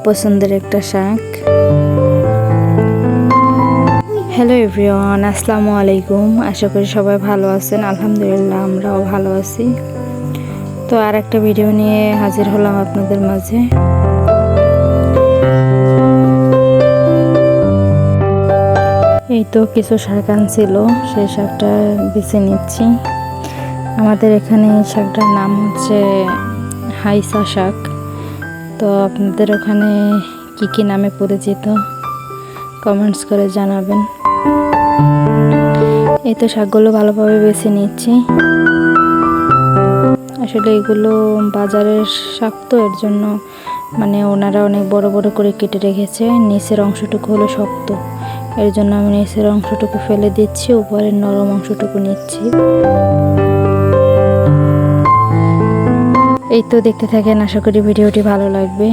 পছন্দের একটা শাক। হ্যালো এভরিওয়ান, আসসালামু আলাইকুম। আশা করি সবাই ভালো আছেন। আলহামদুলিল্লাহ আমরাও ভালো আছি। তো আর একটা ভিডিও নিয়ে হাজির হলাম আপনাদের মাঝে। এই তো কিছু শাক আনছিল, সেই শাকটা বেছে নিচ্ছি। আমাদের এখানে এই শাকটার নাম হচ্ছে হাইসা শাক। তো আপনাদের ওখানে কি কি নামে পরিচিত কমেন্টস করে জানাবেন। এই তো শাকগুলো ভালোভাবে বেছে নিচ্ছি। আসলে এগুলো বাজারের শাক, তো এর জন্য ওনারা অনেক বড় বড় করে কেটে রেখেছে। নিচের অংশটুকু হলো শক্ত, এর জন্য আমি নিচের অংশটুকু ফেলে দিচ্ছি, উপরের নরম অংশটুকু নিচ্ছি। এই তো দেখতে থাকেন, আশা করি ভিডিওটি ভালো লাগবে।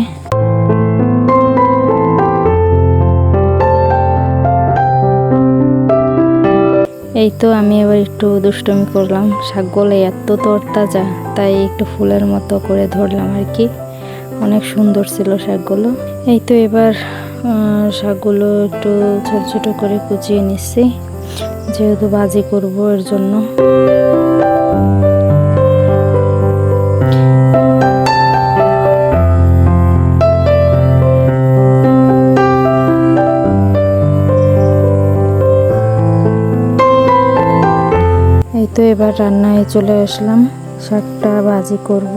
এই তো আমি এবার একটু দুষ্টুমি করলাম, শাকগুলো এত তরতাজা, তাই একটু ফুলের মতো করে ধরলাম আর কি। অনেক সুন্দর ছিল শাকগুলো। এই তো এবার শাকগুলো একটু ছোট ছোট করে কুচিয়ে নিচ্ছি, যেহেতু ভাজি করব এর জন্য। এই তো এবার রান্নায় চলে আসলাম, শাকটা ভাজি করব।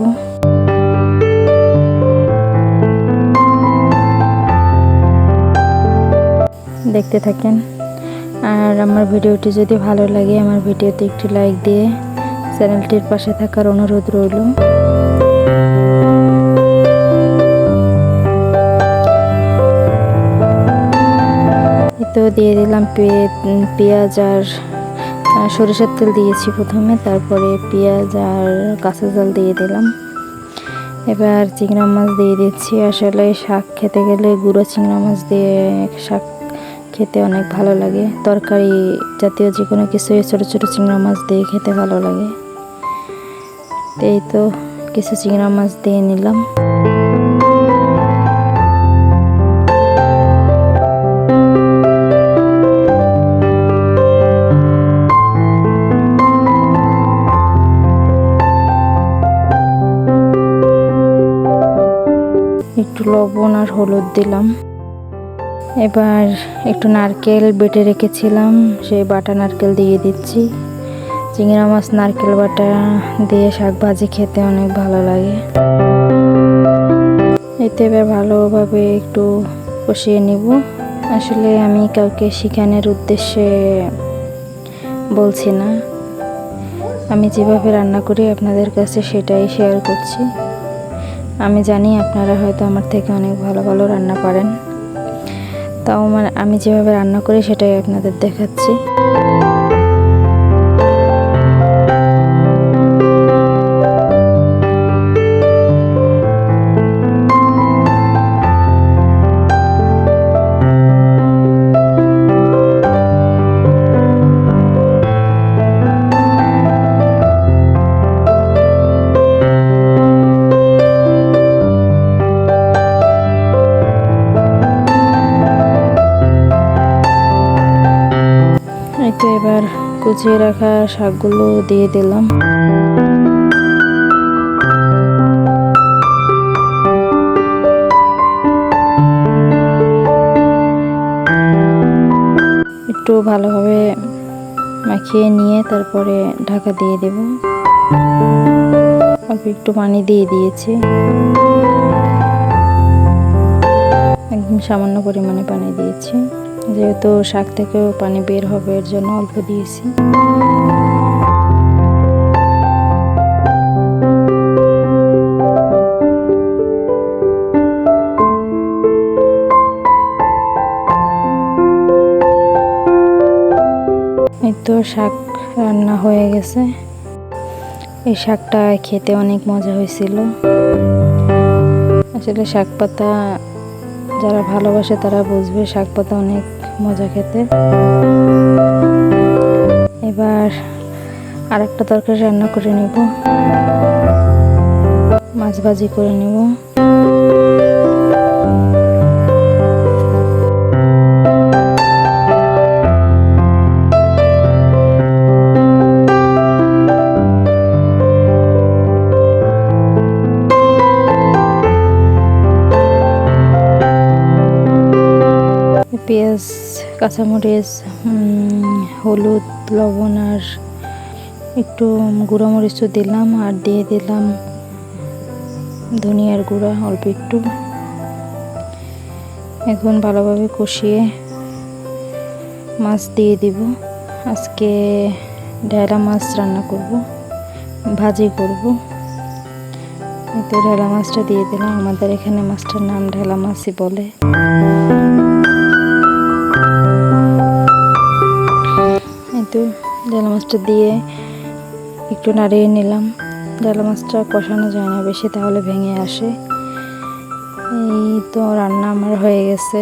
দেখতে থাকেন। আর আমার ভিডিওটি যদি ভালো লাগে, আমার ভিডিওতে একটি লাইক দিয়ে চ্যানেলটির পাশে থাকার অনুরোধ রইল। তো দিয়ে দিলাম পেঁয়াজ আর সরিষার তেল দিয়েছি প্রথমে, তারপরে পেঁয়াজ আর কাঁচা ঝাল দিয়ে দিলাম। এবার চিংড়া মাছ দিয়ে দিচ্ছি। আসলে শাক খেতে গেলে গুঁড়ো চিংড়া মাছ দিয়ে শাক খেতে অনেক ভালো লাগে। তরকারি জাতীয় যে কোনো কিছুই ছোটো ছোটো চিংড়া মাছ দিয়ে খেতে ভালো লাগে। এই তো কিছু চিংড়া মাছ দিয়ে নিলাম। একটু লবণ আর হলুদ দিলাম। এবার একটু নারকেল বেটে রেখেছিলাম, সেই বাটা নারকেল দিয়ে দিচ্ছি। চিংড়া মাছ নারকেল বাটা দিয়ে শাক ভাজি খেতে অনেক ভালো লাগে। এতে এবার ভালোভাবে একটু কষিয়ে নিব। আসলে আমি কাউকে শেখানোর উদ্দেশ্যে বলছি না, আমি যেভাবে রান্না করি আপনাদের কাছে সেটাই শেয়ার করছি। আমি জানি আপনারা হয়তো আমার থেকে অনেক ভালো ভালো রান্না পারেন, তাও আমি যেভাবে রান্না করি সেটাই আপনাদের দেখাচ্ছি। তো এবার কুচিয়ে রাখা শাকগুলো দিয়ে দিলাম। একটু ভালোভাবে মাখিয়ে নিয়ে তারপরে ঢাকা দিয়ে দেব। অল্প একটু পানি দিয়ে দিয়েছি, একদম সামান্য পরিমাণে পানি দিয়েছি, যেহেতু শাক থেকেও পানি বের হবে এর জন্য অল্প দিয়েছি। এই তো শাক রান্না হয়ে গেছে। এই শাকটা খেতে অনেক মজা হয়েছিল। আসলে শাক পাতা যারা ভালোবাসে তারা বুঝবে, শাক পাতা অনেক মজা খেতে। এবার আর একটা তরকারি রান্না করে নেব, মাছ ভাজি করে নেব। কাঁচামরিচ, হলুদ, লবণ আর একটু গুঁড়ো মরিচও দিলাম, আর দিয়ে দিলাম ধনিয়ার গুঁড়া অল্প একটু। এখন ভালোভাবে কষিয়ে মাছ দিয়ে দিব। আজকে ঢেলা মাছ রান্না করব, ভাজি করব। তো ঢেলা মাছটা দিয়ে দিলাম। আমাদের এখানে মাছটার নাম ঢেলা মাছই বলে। তো ঢেলা মাছটা দিয়ে একটু নাড়িয়ে নিলাম। ঢেলা মাছটা কষানো যায় না বেশি, তাহলে ভেঙে আসে। এই তো রান্না আমার হয়ে গেছে।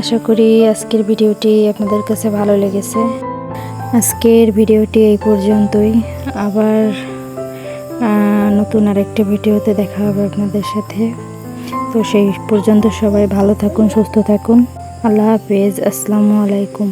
আশা করি আজকের ভিডিওটি আপনাদের কাছে ভালো লেগেছে। আজকের ভিডিওটি এই পর্যন্তই। আবার নতুন আরেকটা ভিডিওতে দেখা হবে আপনাদের সাথে। তো সেই পর্যন্ত সবাই ভালো থাকুন, সুস্থ থাকুন। আল্লাহ হাফেজ। আসসালামু আলাইকুম।